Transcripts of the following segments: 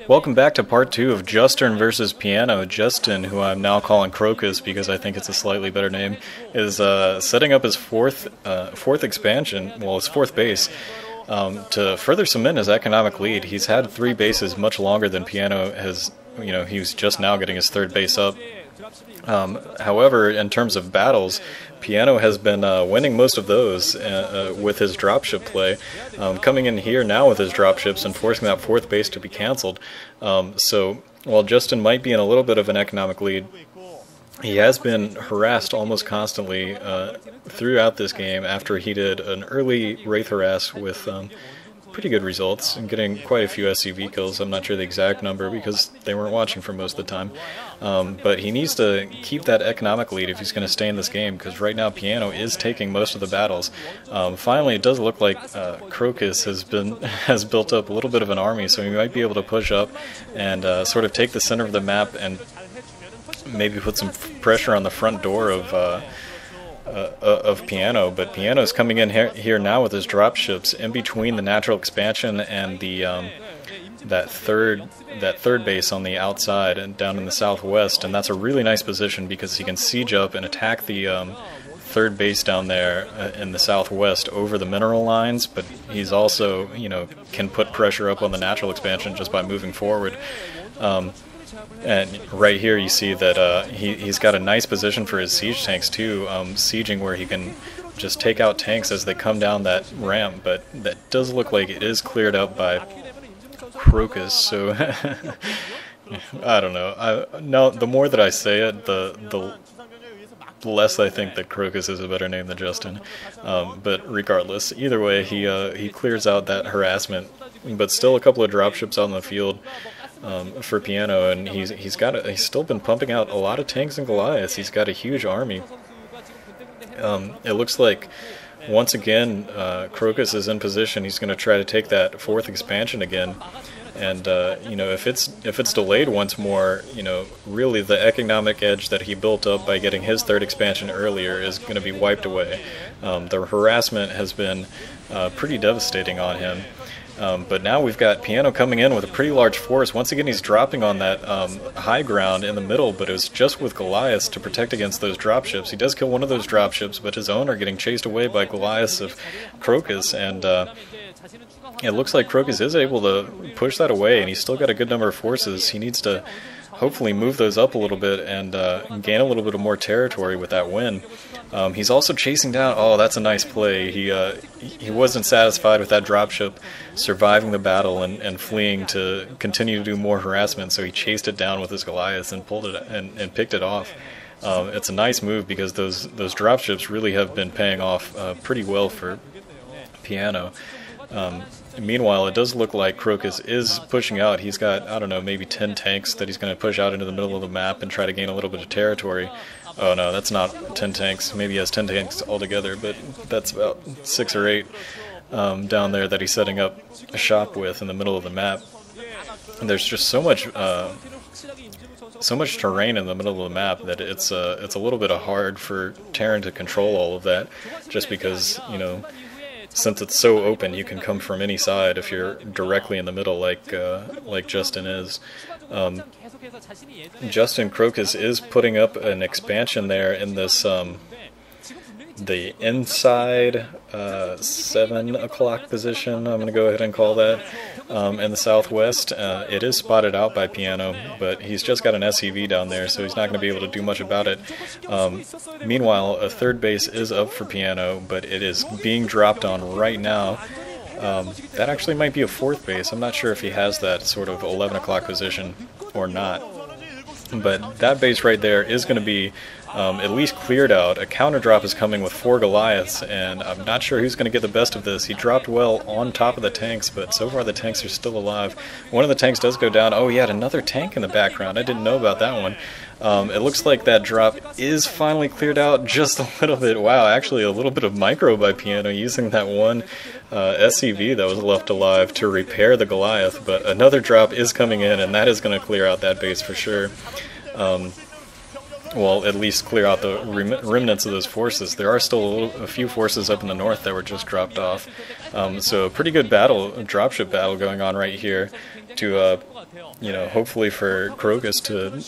Welcome back to part 2 of Justin versus PianO. Justin, who I'm now calling Crocus because I think it's a slightly better name, is setting up his fourth expansion, well, his fourth base, to further cement his economic lead. He's had 3 bases much longer than PianO has. He's just now getting his 3rd base up. However, in terms of battles, PianO has been winning most of those with his dropship play, coming in here now with his dropships and forcing that 4th base to be cancelled. So while Justin might be in a little bit of an economic lead, he has been harassed almost constantly throughout this game after he did an early Wraith harass with pretty good results and getting quite a few SCV kills. I'm not sure the exact number because they weren't watching for most of the time. But he needs to keep that economic lead if he's going to stay in this game, because right now PianO is taking most of the battles. Finally, it does look like Crocus has built up a little bit of an army, so he might be able to push up and sort of take the center of the map and maybe put some pressure on the front door of PianO, but PianO's coming in here now with his dropships in between the natural expansion and the that third base on the outside and down in the southwest, and that's a really nice position because he can siege up and attack the 3rd base down there in the southwest over the mineral lines, but he's also, can put pressure up on the natural expansion just by moving forward. And right here you see that he's got a nice position for his siege tanks too, sieging where he can just take out tanks as they come down that ramp, but that does look like it is cleared up by Crocus, so I don't know. No, the more that I say it, the less I think that Crocus is a better name than Justin. But regardless, either way, he clears out that harassment, but still a couple of dropships out in the field for PianO, and he's still been pumping out a lot of tanks and Goliaths. He's got a huge army. It looks like once again Crocus is in position. He's going to try to take that 4th expansion again, and if it's delayed once more, really the economic edge that he built up by getting his 3rd expansion earlier is going to be wiped away. The harassment has been pretty devastating on him. But now we've got PianO coming in with a pretty large force. Once again, he's dropping on that high ground in the middle, but it was just with Goliaths to protect against those dropships. He does kill one of those dropships, but his own are getting chased away by Goliaths of Crocus, and it looks like Crocus is able to push that away, and he's still got a good number of forces. He needs to hopefully move those up a little bit and gain a little bit of more territory with that win. He's also chasing down. Oh, that's a nice play. He wasn't satisfied with that dropship surviving the battle and fleeing to continue to do more harassment, so he chased it down with his Goliaths and pulled it and picked it off. It's a nice move because those dropships really have been paying off pretty well for PianO. Meanwhile, it does look like Crocus is pushing out. He's got, I don't know, maybe 10 tanks that he's going to push out into the middle of the map and try to gain a little bit of territory. Oh no, that's not 10 tanks. Maybe he has 10 tanks altogether, but that's about 6 or 8 down there that he's setting up a shop with in the middle of the map. And there's just so much terrain in the middle of the map that it's a little bit hard for Terran to control all of that, just because, since it's so open, you can come from any side if you're directly in the middle, like Justin is. Justin Crocus is putting up an expansion there in this the inside 7 o'clock position, I'm going to go ahead and call that, in the southwest. It is spotted out by PianO, but he's just got an SCV down there, so he's not going to be able to do much about it. Meanwhile, a 3rd base is up for PianO, but it is being dropped on right now. That actually might be a 4th base. I'm not sure if he has that sort of 11 o'clock position or not. But that base right there is going to be at least cleared out. A counter drop is coming with 4 Goliaths, and I'm not sure who's going to get the best of this. He dropped well on top of the tanks, but so far the tanks are still alive. One of the tanks does go down. Oh, he had another tank in the background. I didn't know about that one. It looks like that drop is finally cleared out just a little bit. Wow, actually a little bit of micro by PianO using that one SCV that was left alive to repair the Goliath, but another drop is coming in, and that is going to clear out that base for sure. well, at least clear out the remnants of those forces. There are still a few forces up in the north that were just dropped off. So a pretty good battle, a dropship battle going on right here to, you know, hopefully for Crocus to,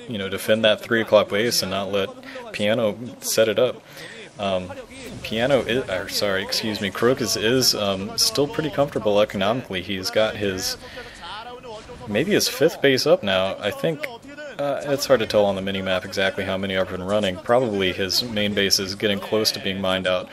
you know, defend that 3 o'clock base and not let PianO set it up. PianO is, or sorry, excuse me, Crocus is still pretty comfortable economically. He's got his, maybe his 5th base up now. I think it's hard to tell on the mini-map exactly how many are up and running. Probably his main base is getting close to being mined out.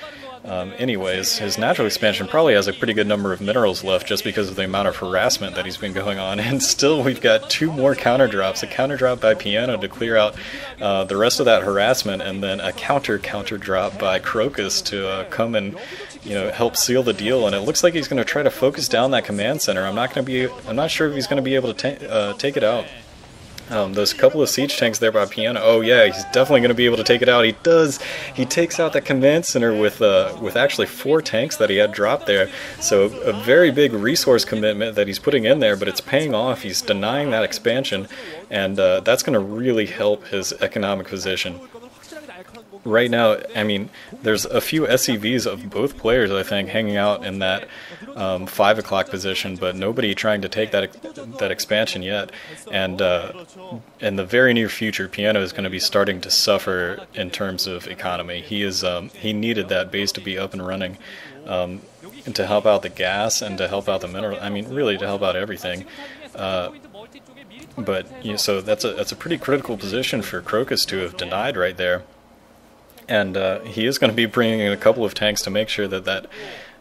Anyways, his natural expansion probably has a pretty good number of minerals left just because of the amount of harassment that he's been going on. And still we've got 2 more counter drops. A counter drop by PianO to clear out the rest of that harassment, and then a counter drop by Crocus to come and, you know, help seal the deal. And it looks like he's going to try to focus down that command center. I'm not sure if he's going to be able to take it out. Those couple of siege tanks there by PianO. Oh yeah, he's definitely going to be able to take it out. He does. He takes out that command center with actually 4 tanks that he had dropped there. So a very big resource commitment that he's putting in there, but it's paying off. He's denying that expansion, and that's going to really help his economic position. Right now, I mean, there's a few SCVs of both players, I think, hanging out in that 5 o'clock position, but nobody trying to take that expansion yet. And in the very near future, PianO is going to be starting to suffer in terms of economy. He needed that base to be up and running to help out the gas and to help out the mineral. I mean, really to help out everything. But you know, so that's a pretty critical position for Crocus to have denied right there. And he is going to be bringing in a couple of tanks to make sure that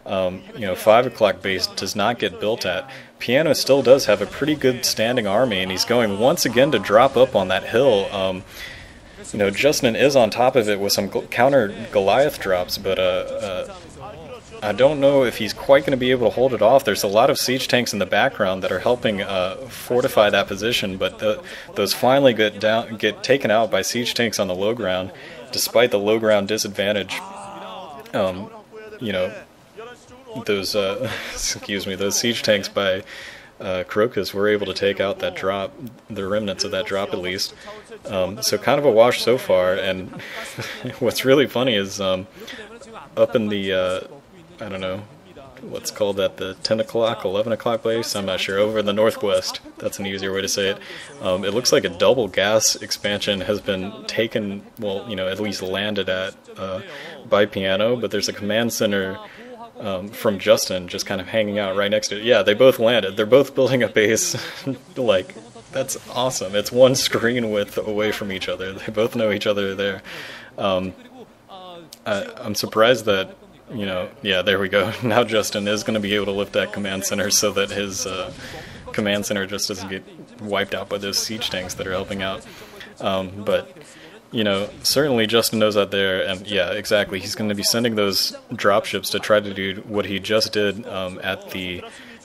you know, 5 o'clock base does not get built at. PianO still does have a pretty good standing army, and he's going once again to drop up on that hill. You know, Justin is on top of it with some counter Goliath drops, but I don't know if he's quite going to be able to hold it off. There's a lot of siege tanks in the background that are helping fortify that position, but those finally get taken out by siege tanks on the low ground. Despite the low ground disadvantage, you know, those excuse me, those siege tanks by Crocus were able to take out that drop, the remnants of that drop at least. So kind of a wash so far. And what's really funny is up in the I don't know what's called that, the 10 o'clock, 11 o'clock base, I'm not sure, over in the northwest, that's an easier way to say it. It looks like a double gas expansion has been taken, well, you know, at least landed at by PianO, but there's a command center from Justin just kind of hanging out right next to it. Yeah, they both landed. They're both building a base. Like, that's awesome. It's one screen width away from each other. They both know each other there. I'm surprised that, you know, yeah, there we go. Now Justin is going to be able to lift that command center so that his command center just doesn't get wiped out by those siege tanks that are helping out. But, you know, certainly Justin knows out there, and yeah, exactly, he's going to be sending those dropships to try to do what he just did at the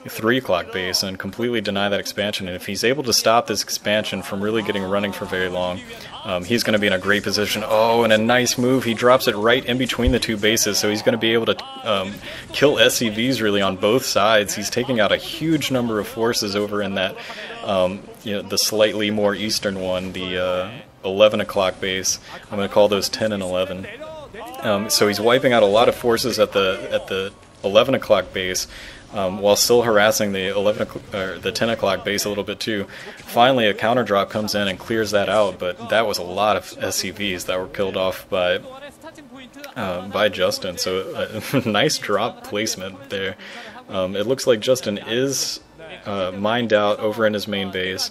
3 o'clock base and completely deny that expansion. And if he's able to stop this expansion from really getting running for very long, he's going to be in a great position. Oh, and a nice move. He drops it right in between the 2 bases, so he's going to be able to kill SCVs really on both sides. He's taking out a huge number of forces over in that, you know, the slightly more eastern one, the 11 o'clock base. I'm going to call those 10 and 11. So he's wiping out a lot of forces at the 11 o'clock base, while still harassing the 10 o'clock base a little bit too. Finally, a counter drop comes in and clears that out, but that was a lot of SCVs that were killed off by Justin. So nice drop placement there. It looks like Justin is mined out over in his main base.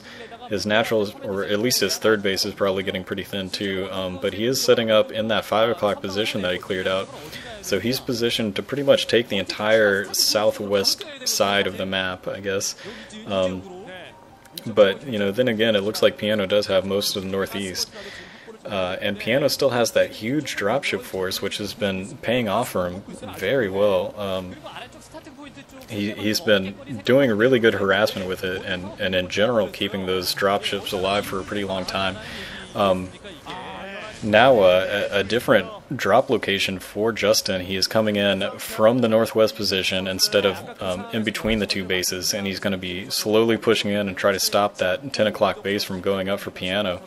His natural, or at least his 3rd base, is probably getting pretty thin too, but he is setting up in that 5 o'clock position that he cleared out. So he's positioned to pretty much take the entire southwest side of the map, I guess. But, you know, then again, it looks like PianO does have most of the northeast. And PianO still has that huge dropship force, which has been paying off for him very well. He's been doing really good harassment with it, and in general keeping those dropships alive for a pretty long time. Now a different drop location for Justin. He is coming in from the northwest position instead of in between the 2 bases, and he's going to be slowly pushing in and try to stop that 10 o'clock base from going up for PianO.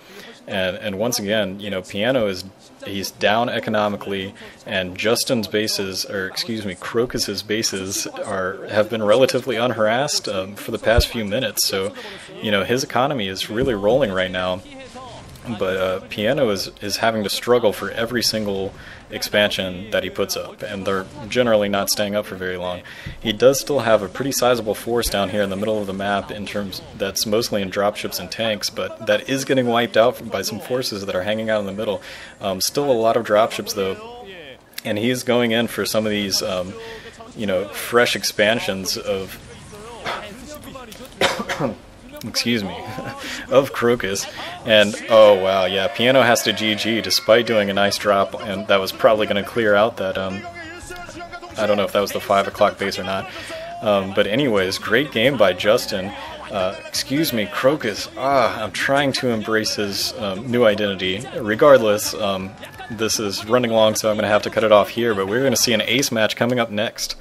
And once again, you know, PianO he's down economically, and Justin's bases, or excuse me, Crocus's bases have been relatively unharassed for the past few minutes. So, you know, his economy is really rolling right now. But PianO is having to struggle for every single expansion that he puts up, and they're generally not staying up for very long. He does still have a pretty sizable force down here in the middle of the map, in terms that's mostly in dropships and tanks, but that is getting wiped out by some forces that are hanging out in the middle. Still a lot of dropships though, and he's going in for some of these you know, fresh expansions of excuse me, of Crocus. And oh wow, yeah, PianO has to GG despite doing a nice drop, and that was probably going to clear out that I don't know if that was the 5 o'clock base or not, but anyways, great game by Justin. Excuse me, Crocus. I'm trying to embrace his new identity. Regardless, this is running long, so I'm going to have to cut it off here, but we're going to see an ace match coming up next.